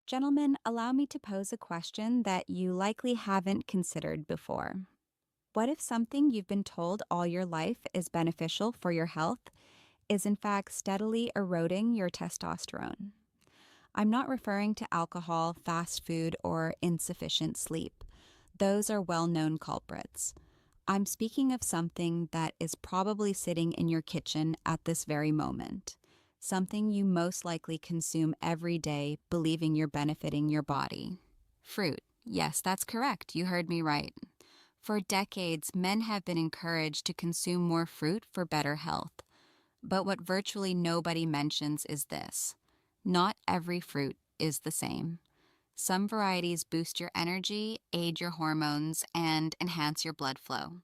Gentlemen, allow me to pose a question that you likely haven't considered before. What if something you've been told all your life is beneficial for your health is in fact steadily eroding your testosterone? I'm not referring to alcohol, fast food, or insufficient sleep. Those are well known culprits. I'm speaking of something that is probably sitting in your kitchen at this very moment. Something you most likely consume every day, believing you're benefiting your body. Fruit. Yes, that's correct. You heard me right. For decades, men have been encouraged to consume more fruit for better health. But what virtually nobody mentions is this: not every fruit is the same. Some varieties boost your energy, aid your hormones, and enhance your blood flow.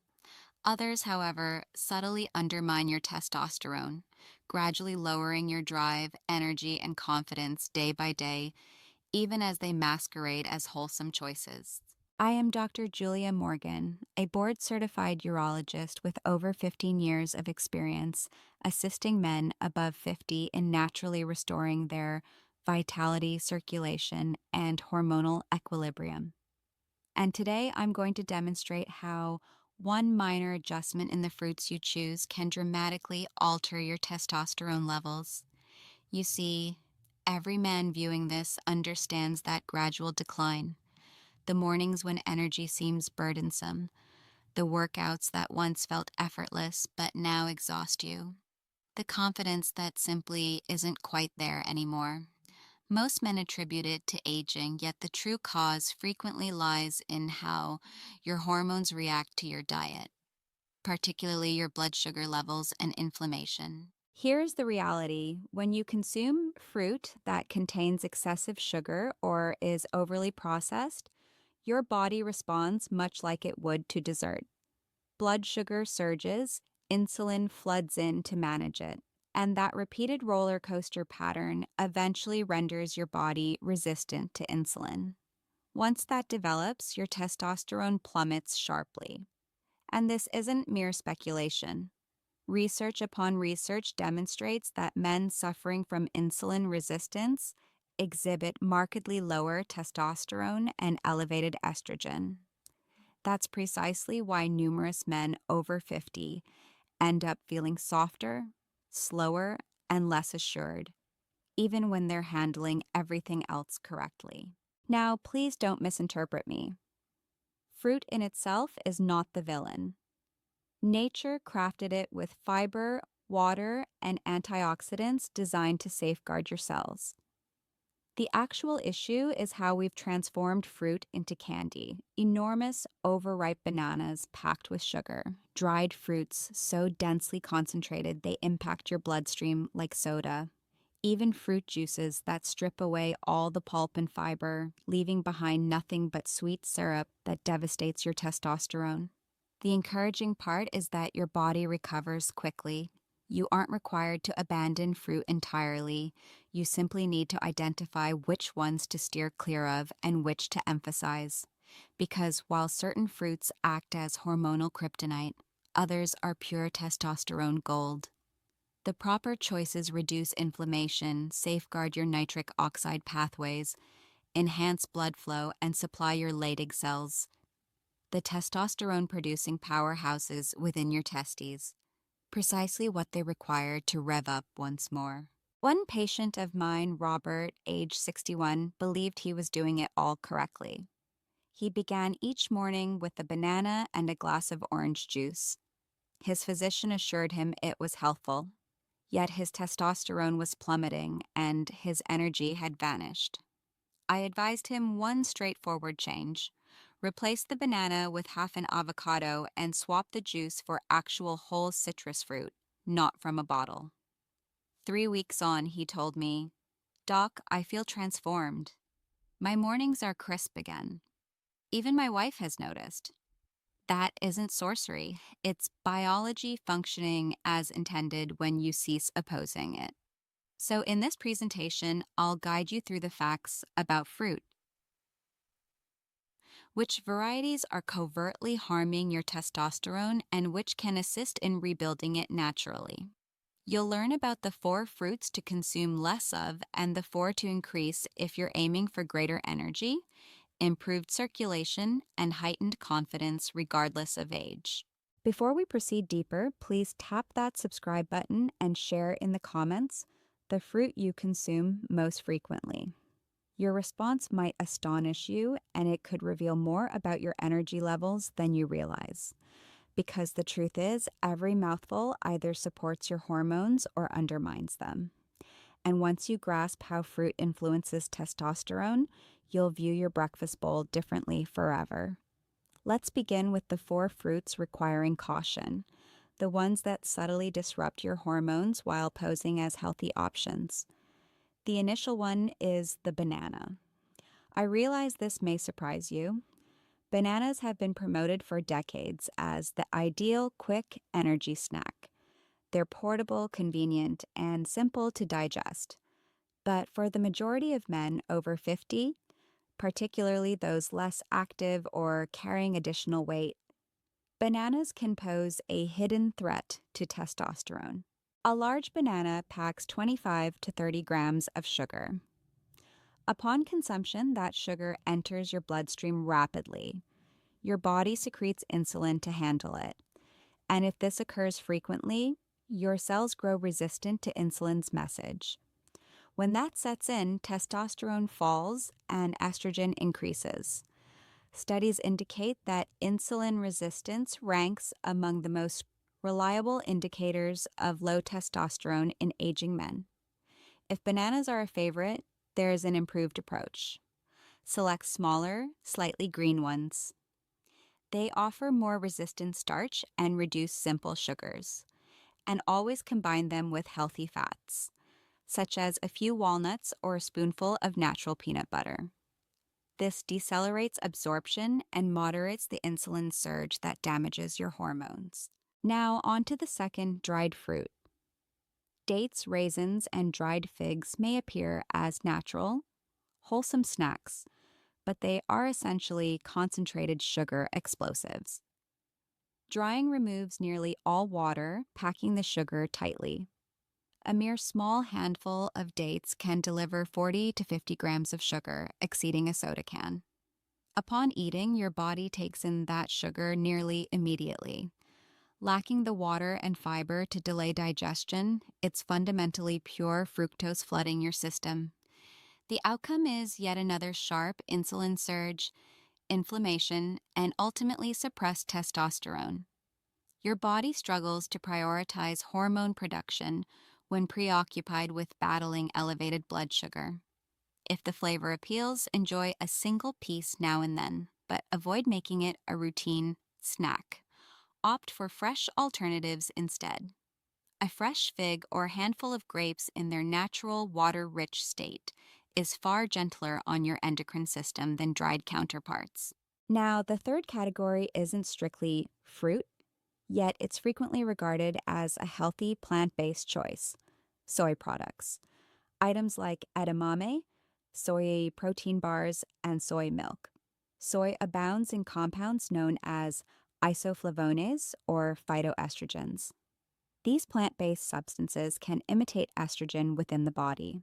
Others, however, subtly undermine your testosterone, gradually lowering your drive, energy, and confidence day by day, even as they masquerade as wholesome choices. I am Dr. Julia Morgan, a board certified urologist with over 15 years of experience assisting men above 50 in naturally restoring their vitality, circulation, and hormonal equilibrium. And today I'm going to demonstrate how one minor adjustment in the fruits you choose can dramatically alter your testosterone levels. You see, every man viewing this understands that gradual decline. The mornings when energy seems burdensome, the workouts that once felt effortless but now exhaust you, the confidence that simply isn't quite there anymore. Most men attribute it to aging, yet the true cause frequently lies in how your hormones react to your diet, particularly your blood sugar levels and inflammation. Here's the reality: when you consume fruit that contains excessive sugar or is overly processed, your body responds much like it would to dessert. Blood sugar surges, insulin floods in to manage it, and that repeated roller coaster pattern eventually renders your body resistant to insulin. Once that develops, your testosterone plummets sharply. And this isn't mere speculation. Research upon research demonstrates that men suffering from insulin resistance exhibit markedly lower testosterone and elevated estrogen. That's precisely why numerous men over 50 end up feeling softer, slower, and less assured, even when they're handling everything else correctly. Now, please don't misinterpret me. Fruit in itself is not the villain. Nature crafted it with fiber, water, and antioxidants designed to safeguard your cells. The actual issue is how we've transformed fruit into candy. Enormous, overripe bananas packed with sugar, dried fruits so densely concentrated they impact your bloodstream like soda. Even fruit juices that strip away all the pulp and fiber, leaving behind nothing but sweet syrup that devastates your testosterone. The encouraging part is that your body recovers quickly. You aren't required to abandon fruit entirely. You simply need to identify which ones to steer clear of and which to emphasize. Because while certain fruits act as hormonal kryptonite, others are pure testosterone gold. The proper choices reduce inflammation, safeguard your nitric oxide pathways, enhance blood flow, and supply your Leydig cells, the testosterone-producing powerhouses within your testes, precisely what they require to rev up once more. One patient of mine, Robert, age 61, believed he was doing it all correctly. He began each morning with a banana and a glass of orange juice. His physician assured him it was healthful, yet his testosterone was plummeting and his energy had vanished. I advised him one straightforward change: replace the banana with half an avocado and swap the juice for actual whole citrus fruit, not from a bottle. 3 weeks on, he told me, "Doc, I feel transformed. My mornings are crisp again. Even my wife has noticed." That isn't sorcery. It's biology functioning as intended when you cease opposing it. So in this presentation, I'll guide you through the facts about fruit, which varieties are covertly harming your testosterone and which can assist in rebuilding it naturally. You'll learn about the 4 fruits to consume less of and the 4 to increase if you're aiming for greater energy, improved circulation, and heightened confidence regardless of age. Before we proceed deeper, please tap that subscribe button and share in the comments the fruit you consume most frequently. Your response might astonish you, and it could reveal more about your energy levels than you realize. Because the truth is, every mouthful either supports your hormones or undermines them. And once you grasp how fruit influences testosterone, you'll view your breakfast bowl differently forever. Let's begin with the 4 fruits requiring caution, the ones that subtly disrupt your hormones while posing as healthy options. The initial one is the banana. I realize this may surprise you. Bananas have been promoted for decades as the ideal quick energy snack. They're portable, convenient, and simple to digest. But for the majority of men over 50, particularly those less active or carrying additional weight, bananas can pose a hidden threat to testosterone. A large banana packs 25 to 30 grams of sugar. Upon consumption, that sugar enters your bloodstream rapidly. Your body secretes insulin to handle it. And if this occurs frequently, your cells grow resistant to insulin's message. When that sets in, testosterone falls and estrogen increases. Studies indicate that insulin resistance ranks among the most reliable indicators of low testosterone in aging men. If bananas are a favorite, there is an improved approach. Select smaller, slightly green ones. They offer more resistant starch and reduce simple sugars. And always combine them with healthy fats, such as a few walnuts or a spoonful of natural peanut butter. This decelerates absorption and moderates the insulin surge that damages your hormones. Now, on to the second dried fruit. Dates, raisins, and dried figs may appear as natural, wholesome snacks, but they are essentially concentrated sugar explosives. Drying removes nearly all water, packing the sugar tightly. A mere small handful of dates can deliver 40 to 50 grams of sugar, exceeding a soda can. Upon eating, your body takes in that sugar nearly immediately. Lacking the water and fiber to delay digestion, it's fundamentally pure fructose flooding your system. The outcome is yet another sharp insulin surge, inflammation, and ultimately suppressed testosterone. Your body struggles to prioritize hormone production when preoccupied with battling elevated blood sugar. If the flavor appeals, enjoy a single piece now and then, but avoid making it a routine snack. Opt for fresh alternatives instead. A fresh fig or a handful of grapes in their natural water-rich state is far gentler on your endocrine system than dried counterparts. Now, the third category isn't strictly fruit, yet it's frequently regarded as a healthy plant-based choice: soy products. Items like edamame, soy protein bars, and soy milk. Soy abounds in compounds known as isoflavones or phytoestrogens. These plant-based substances can imitate estrogen within the body.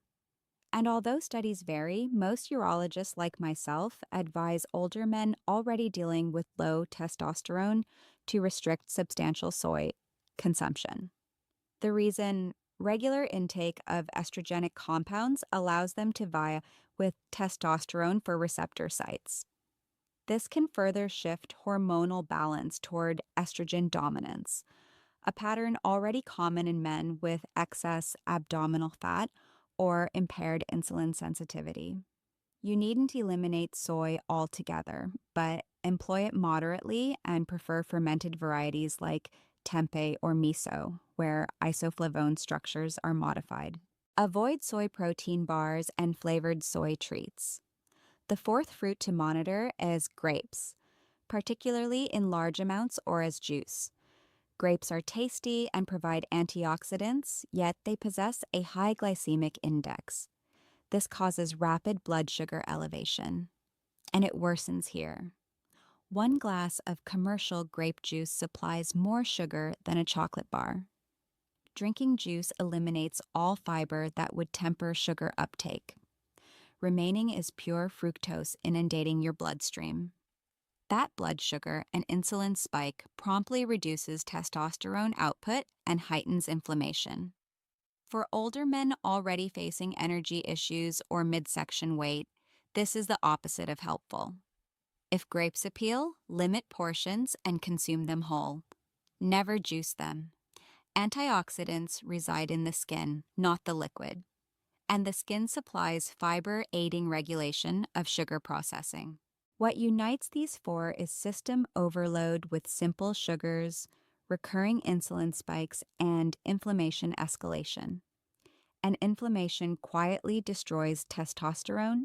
And although studies vary, most urologists like myself advise older men already dealing with low testosterone to restrict substantial soy consumption. The reason: regular intake of estrogenic compounds allows them to vie with testosterone for receptor sites. This can further shift hormonal balance toward estrogen dominance, a pattern already common in men with excess abdominal fat or impaired insulin sensitivity. You needn't eliminate soy altogether, but employ it moderately and prefer fermented varieties like tempeh or miso, where isoflavone structures are modified. Avoid soy protein bars and flavored soy treats. The fourth fruit to monitor is grapes, particularly in large amounts or as juice. Grapes are tasty and provide antioxidants, yet they possess a high glycemic index. This causes rapid blood sugar elevation, and it worsens here. 1 glass of commercial grape juice supplies more sugar than a chocolate bar. Drinking juice eliminates all fiber that would temper sugar uptake. Remaining is pure fructose inundating your bloodstream. That blood sugar and insulin spike promptly reduces testosterone output and heightens inflammation. For older men already facing energy issues or midsection weight, this is the opposite of helpful. If grapes appeal, limit portions and consume them whole. Never juice them. Antioxidants reside in the skin, not the liquid, and the skin supplies fiber aiding regulation of sugar processing. What unites these four is system overload with simple sugars, recurring insulin spikes, and inflammation escalation. And inflammation quietly destroys testosterone.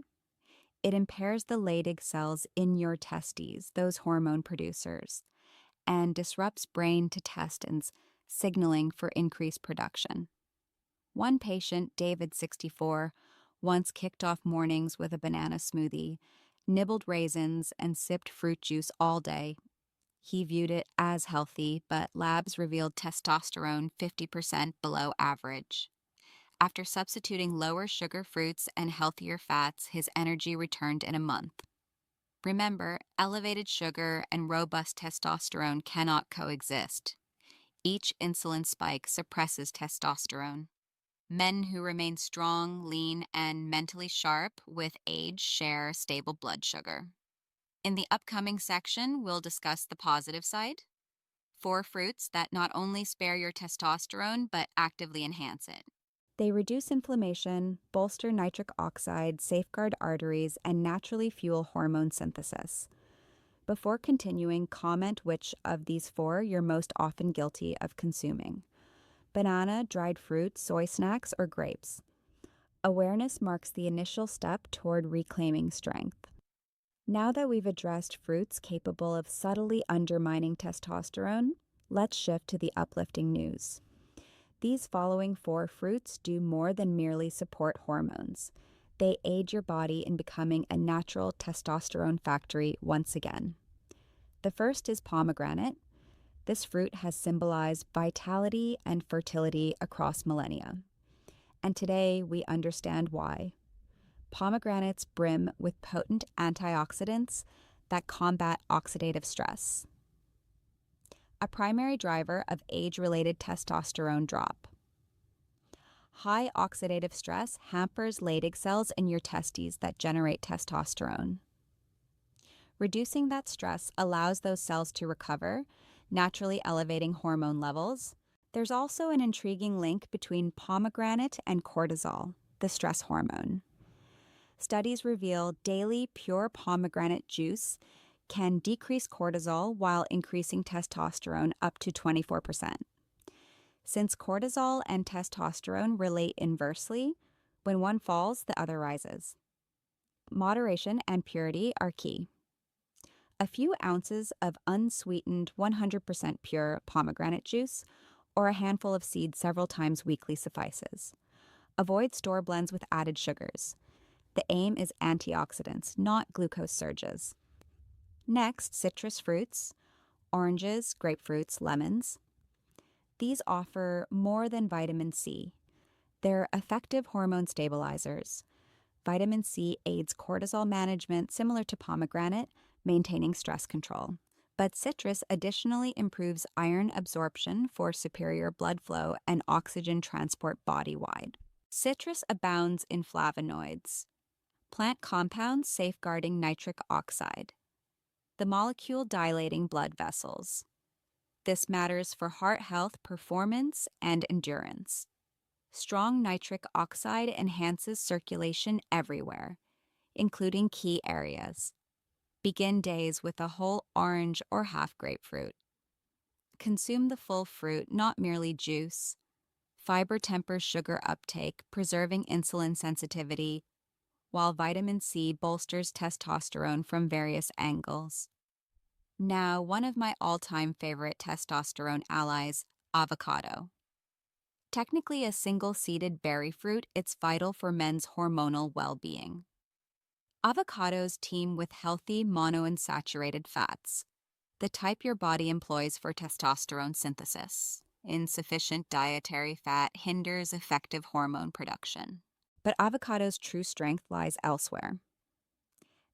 It impairs the Leydig cells in your testes, those hormone producers, and disrupts brain to intestines, signaling for increased production. One patient, David, 64, once kicked off mornings with a banana smoothie, nibbled raisins, and sipped fruit juice all day. He viewed it as healthy, but labs revealed testosterone 50% below average. After substituting lower sugar fruits and healthier fats, his energy returned in a month. Remember, elevated sugar and robust testosterone cannot coexist. Each insulin spike suppresses testosterone. Men who remain strong, lean, and mentally sharp with age share stable blood sugar. In the upcoming section, we'll discuss the positive side. 4 fruits that not only spare your testosterone, but actively enhance it. They reduce inflammation, bolster nitric oxide, safeguard arteries, and naturally fuel hormone synthesis. Before continuing, comment which of these 4 you're most often guilty of consuming: banana, dried fruit, soy snacks, or grapes. Awareness marks the initial step toward reclaiming strength. Now that we've addressed fruits capable of subtly undermining testosterone, let's shift to the uplifting news. These following 4 fruits do more than merely support hormones. They aid your body in becoming a natural testosterone factory once again. The first is pomegranate. This fruit has symbolized vitality and fertility across millennia. And today we understand why. Pomegranates brim with potent antioxidants that combat oxidative stress, a primary driver of age-related testosterone drop. High oxidative stress hampers Leydig cells in your testes that generate testosterone. Reducing that stress allows those cells to recover, naturally elevating hormone levels. There's also an intriguing link between pomegranate and cortisol, the stress hormone. Studies reveal daily pure pomegranate juice can decrease cortisol while increasing testosterone up to 24%. Since cortisol and testosterone relate inversely, when one falls, the other rises. Moderation and purity are key. A few ounces of unsweetened 100% pure pomegranate juice or a handful of seeds several times weekly suffices. Avoid store blends with added sugars. The aim is antioxidants, not glucose surges. Next, citrus fruits, oranges, grapefruits, lemons. These offer more than vitamin C. They're effective hormone stabilizers. Vitamin C aids cortisol management similar to pomegranate, maintaining stress control. But citrus additionally improves iron absorption for superior blood flow and oxygen transport body-wide. Citrus abounds in flavonoids, plant compounds safeguarding nitric oxide, the molecule dilating blood vessels. This matters for heart health, performance, and endurance. Strong nitric oxide enhances circulation everywhere, including key areas. Begin days with a whole orange or half grapefruit. Consume the full fruit, not merely juice. Fiber tempers sugar uptake, preserving insulin sensitivity, while vitamin C bolsters testosterone from various angles. Now, one of my all-time favorite testosterone allies, avocado. Technically a single-seeded berry fruit, it's vital for men's hormonal well-being. Avocados teem with healthy monounsaturated fats, the type your body employs for testosterone synthesis. Insufficient dietary fat hinders effective hormone production. But avocado's true strength lies elsewhere.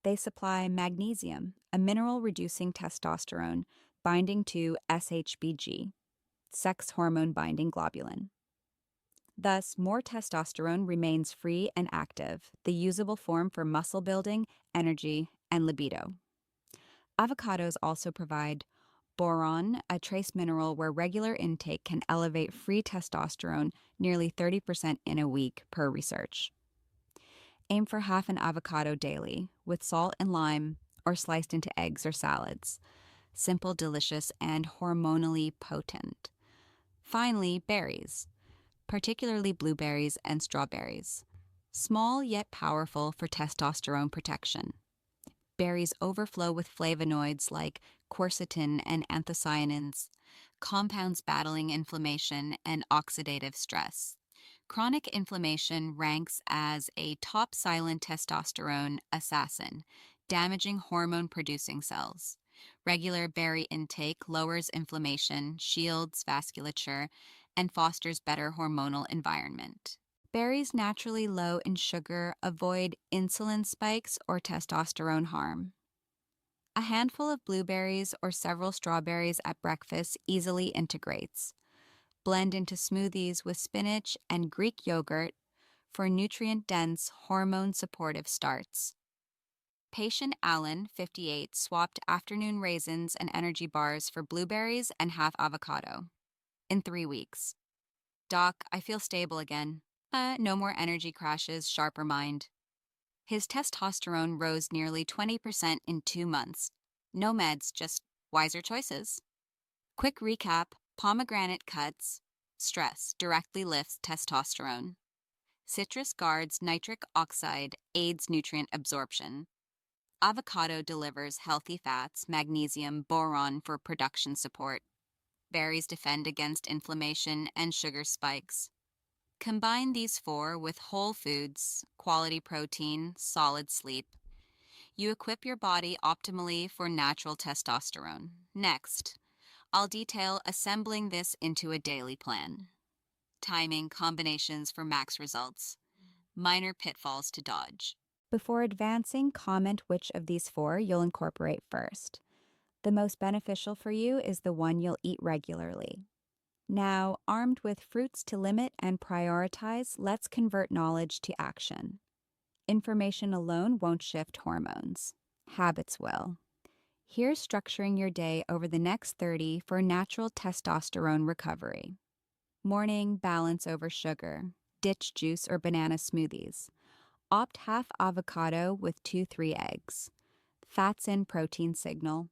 They supply magnesium, a mineral reducing testosterone, binding to SHBG, sex hormone binding globulin. Thus, more testosterone remains free and active, the usable form for muscle building, energy, and libido. Avocados also provide boron, a trace mineral where regular intake can elevate free testosterone nearly 30% in a week, per research. Aim for half an avocado daily, with salt and lime, or sliced into eggs or salads. Simple, delicious, and hormonally potent. Finally, berries, particularly blueberries and strawberries. Small yet powerful for testosterone protection. Berries overflow with flavonoids like quercetin and anthocyanins, compounds battling inflammation and oxidative stress. Chronic inflammation ranks as a top silent testosterone assassin, damaging hormone-producing cells. Regular berry intake lowers inflammation, shields vasculature, and fosters better hormonal environment. Berries naturally low in sugar avoid insulin spikes or testosterone harm. A handful of blueberries or several strawberries at breakfast easily integrates. Blend into smoothies with spinach and Greek yogurt for nutrient-dense, hormone-supportive starts. Patient Allen, 58, swapped afternoon raisins and energy bars for blueberries and half avocado. In 3 weeks. Doc, I feel stable again. No more energy crashes, sharper mind. His testosterone rose nearly 20% in 2 months. No meds, just wiser choices. Quick recap, pomegranate cuts, stress directly lifts testosterone. Citrus guards nitric oxide, aids nutrient absorption. Avocado delivers healthy fats, magnesium, boron for production support. Berries defend against inflammation and sugar spikes. Combine these 4 with whole foods, quality protein, solid sleep. You equip your body optimally for natural testosterone. Next, I'll detail assembling this into a daily plan. Timing combinations for max results. Minor pitfalls to dodge. Before advancing, comment which of these 4 you'll incorporate first. The most beneficial for you is the one you'll eat regularly. Now, armed with fruits to limit and prioritize, let's convert knowledge to action. Information alone won't shift hormones. Habits will. Here's structuring your day over the next 30 for natural testosterone recovery. Morning, balance over sugar. Ditch juice or banana smoothies. Opt half avocado with 2-3 eggs. Fats in protein signal.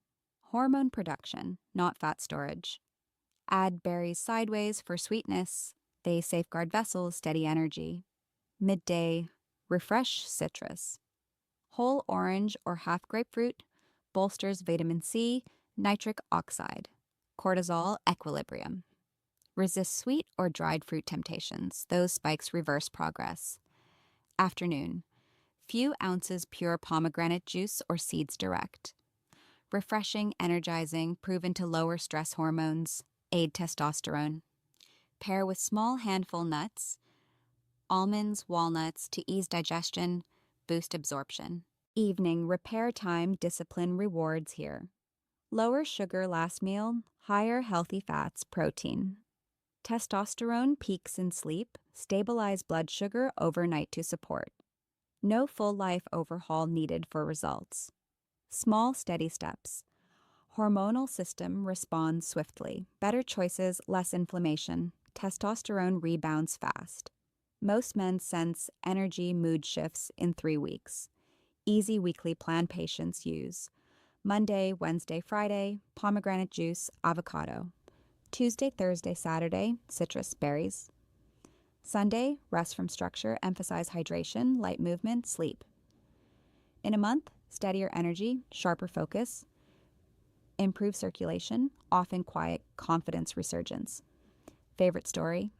Hormone production, not fat storage. Add berries sideways for sweetness. They safeguard vessels, steady energy. Midday, refresh citrus. Whole orange or half grapefruit bolsters vitamin C, nitric oxide. Cortisol equilibrium. Resist sweet or dried fruit temptations. Those spikes reverse progress. Afternoon, few ounces pure pomegranate juice or seeds direct. Refreshing, energizing, proven to lower stress hormones, aid testosterone. Pair with small handful nuts, almonds, walnuts to ease digestion, boost absorption. Evening, repair time, discipline, rewards here. Lower sugar last meal, higher healthy fats, protein. Testosterone peaks in sleep, stabilize blood sugar overnight to support. No full life overhaul needed for results. Small, steady steps. Hormonal system responds swiftly. Better choices, less inflammation. Testosterone rebounds fast. Most men sense energy mood shifts in 3 weeks. Easy weekly plan patients use. Monday, Wednesday, Friday, pomegranate juice, avocado. Tuesday, Thursday, Saturday, citrus, berries. Sunday, rest from structure, emphasize hydration, light movement, sleep. In a month, steadier energy, sharper focus, improved circulation, often quiet confidence resurgence. Favorite story?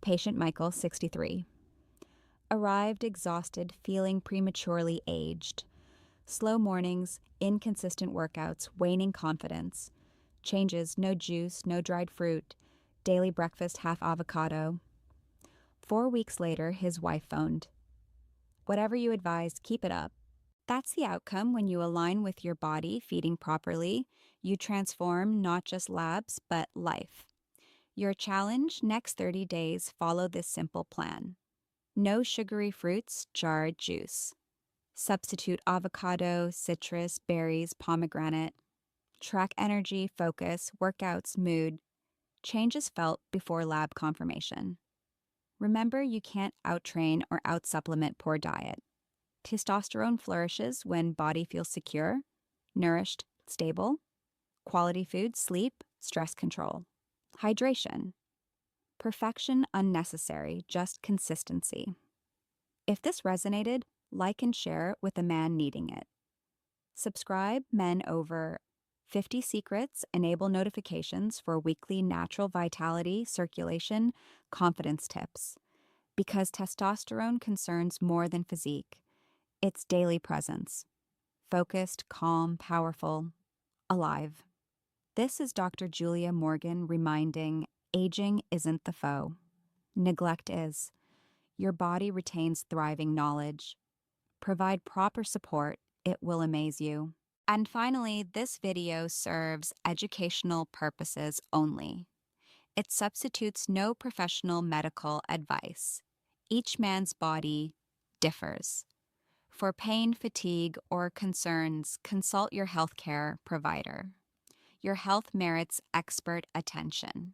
Patient Michael, 63. Arrived exhausted, feeling prematurely aged. Slow mornings, inconsistent workouts, waning confidence. Changes, no juice, no dried fruit. Daily breakfast, half avocado. 4 weeks later, his wife phoned. Whatever you advise, keep it up. That's the outcome when you align with your body feeding properly. You transform not just labs, but life. Your challenge: next 30 days, follow this simple plan. No sugary fruits, jarred juice. Substitute avocado, citrus, berries, pomegranate. Track energy, focus, workouts, mood. Changes felt before lab confirmation. Remember, you can't outtrain or outsupplement poor diet. Testosterone flourishes when body feels secure, nourished, stable. Quality food, sleep, stress control. Hydration. Perfection unnecessary, just consistency. If this resonated, like and share with a man needing it. Subscribe Men Over 50 Secrets, enable notifications for weekly natural vitality, circulation, confidence tips. Because testosterone concerns more than physique, it's daily presence. Focused, calm, powerful, alive. This is Dr. Julia Morgan reminding aging isn't the foe. Neglect is. Your body retains thriving knowledge. Provide proper support, it will amaze you. And finally, this video serves educational purposes only. It substitutes no professional medical advice. Each man's body differs. For pain, fatigue, or concerns, consult your healthcare provider. Your health merits expert attention.